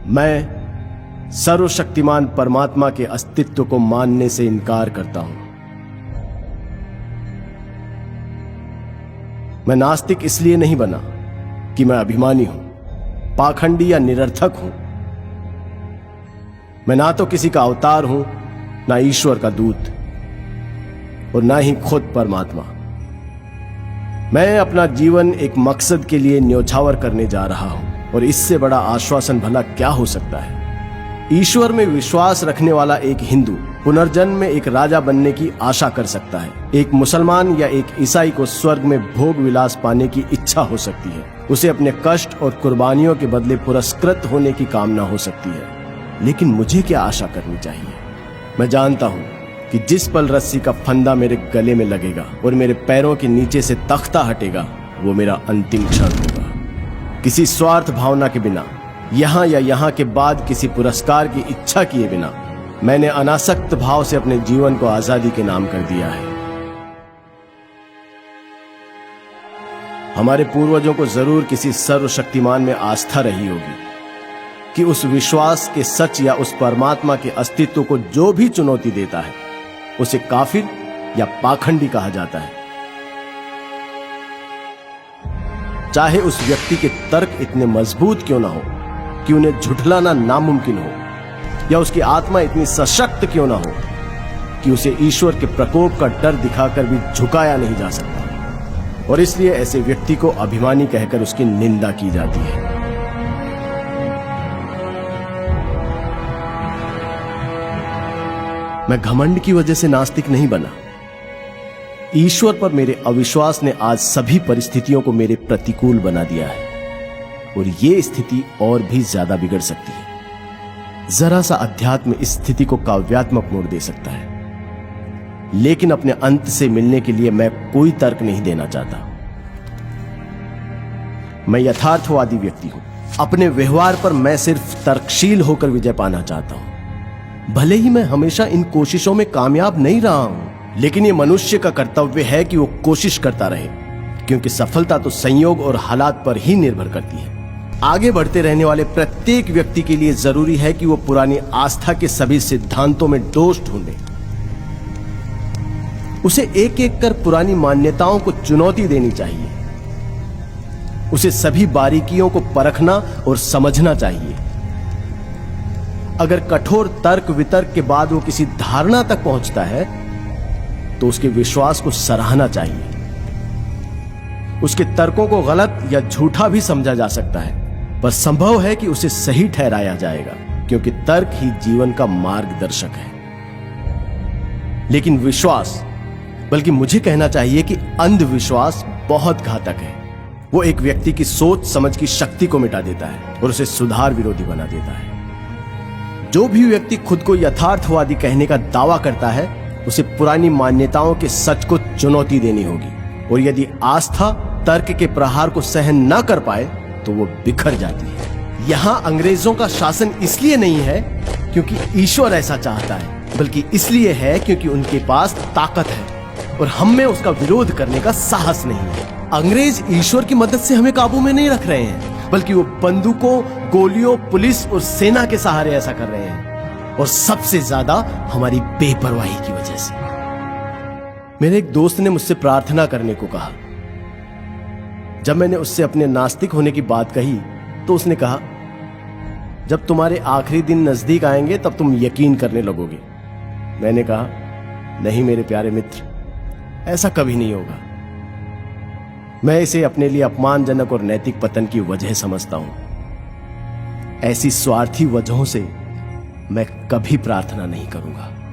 मैं सर्वशक्तिमान परमात्मा के अस्तित्व को मानने से इनकार करता हूं। मैं नास्तिक इसलिए नहीं बना कि मैं अभिमानी हूं, पाखंडी या निरर्थक हूं। मैं ना तो किसी का अवतार हूं, ना ईश्वर का दूत, और ना ही खुद परमात्मा। मैं अपना जीवन एक मकसद के लिए न्योछावर करने जा रहा हूं, और इससे बड़ा आश्वासन भला क्या हो सकता है। ईश्वर में विश्वास रखने वाला एक हिंदू पुनर्जन्म में एक राजा बनने की आशा कर सकता है। एक मुसलमान या एक ईसाई को स्वर्ग में भोग विलास पाने की इच्छा हो सकती है। उसे अपने कष्ट और कुर्बानियों के बदले पुरस्कृत होने की कामना हो सकती है। लेकिन मुझे क्या आशा करनी चाहिए? मैं जानता हूं कि जिस पल रस्सी का फंदा मेरे गले में लगेगा और मेरे पैरों के नीचे से तख्ता हटेगा, वो मेरा अंतिम क्षण होगा। किसी स्वार्थ भावना के बिना, यहां या यहां के बाद किसी पुरस्कार की इच्छा किए बिना, मैंने अनासक्त भाव से अपने जीवन को आजादी के नाम कर दिया है। हमारे पूर्वजों को जरूर किसी सर्वशक्तिमान में आस्था रही होगी कि उस विश्वास के सच या उस परमात्मा के अस्तित्व को जो भी चुनौती देता है, उसे काफिर या पाखंडी कहा जाता है। चाहे उस व्यक्ति के तर्क इतने मजबूत क्यों ना हो कि उन्हें झुठलाना नामुमकिन हो, या उसकी आत्मा इतनी सशक्त क्यों ना हो कि उसे ईश्वर के प्रकोप का डर दिखाकर भी झुकाया नहीं जा सकता। और इसलिए ऐसे व्यक्ति को अभिमानी कहकर उसकी निंदा की जाती है। मैं घमंड की वजह से नास्तिक नहीं बना। ईश्वर पर मेरे अविश्वास ने आज सभी परिस्थितियों को मेरे प्रतिकूल बना दिया है, और ये स्थिति और भी ज्यादा बिगड़ सकती है। जरा सा अध्यात्म इस स्थिति को काव्यात्मक मोड़ दे सकता है। लेकिन अपने अंत से मिलने के लिए मैं कोई तर्क नहीं देना चाहता। मैं यथार्थवादी व्यक्ति हूं। अपने व्यवहार पर मैं सिर्फ तर्कशील होकर विजय पाना चाहता हूं। भले ही मैं हमेशा इन कोशिशों में कामयाब नहीं रहा हूं, लेकिन यह मनुष्य का कर्तव्य है कि वो कोशिश करता रहे, क्योंकि सफलता तो संयोग और हालात पर ही निर्भर करती है। आगे बढ़ते रहने वाले प्रत्येक व्यक्ति के लिए जरूरी है कि वो पुरानी आस्था के सभी सिद्धांतों में दोष ढूंढे। उसे एक एक कर पुरानी मान्यताओं को चुनौती देनी चाहिए। उसे सभी बारीकियों को परखना और समझना चाहिए। अगर कठोर तर्क वितर्क के बाद वो किसी धारणा तक पहुंचता है, तो उसके विश्वास को सराहना चाहिए। उसके तर्कों को गलत या झूठा भी समझा जा सकता है, पर संभव है कि उसे सही ठहराया जाएगा, क्योंकि तर्क ही जीवन का मार्गदर्शक है। लेकिन विश्वास, बल्कि मुझे कहना चाहिए कि अंधविश्वास बहुत घातक है। वो एक व्यक्ति की सोच समझ की शक्ति को मिटा देता है और उसे सुधार विरोधी बना देता है। जो भी व्यक्ति खुद को यथार्थवादी कहने का दावा करता है, उसे पुरानी मान्यताओं के सच को चुनौती देनी होगी, और यदि आस्था तर्क के प्रहार को सहन न कर पाए तो वो बिखर जाती है। यहां अंग्रेजों का शासन इसलिए नहीं है क्योंकि ईश्वर ऐसा चाहता है, बल्कि इसलिए है क्योंकि उनके पास ताकत है और हम में उसका विरोध करने का साहस नहीं है। अंग्रेज ईश्वर की मदद से हमें काबू में नहीं रख रहे हैं, बल्कि वो बंदूकों, गोलियों, पुलिस और सेना के सहारे ऐसा कर रहे हैं, और सबसे ज्यादा हमारी बेपरवाही की वजह से। मेरे एक दोस्त ने मुझसे प्रार्थना करने को कहा। जब मैंने उससे अपने नास्तिक होने की बात कही, तो उसने कहा, जब तुम्हारे आखिरी दिन नजदीक आएंगे तब तुम यकीन करने लगोगे। मैंने कहा, नहीं मेरे प्यारे मित्र, ऐसा कभी नहीं होगा। मैं इसे अपने लिए अपमानजनक और नैतिक पतन की वजह समझता हूं। ऐसी स्वार्थी वजहों से मैं कभी प्रार्थना नहीं करूंगा।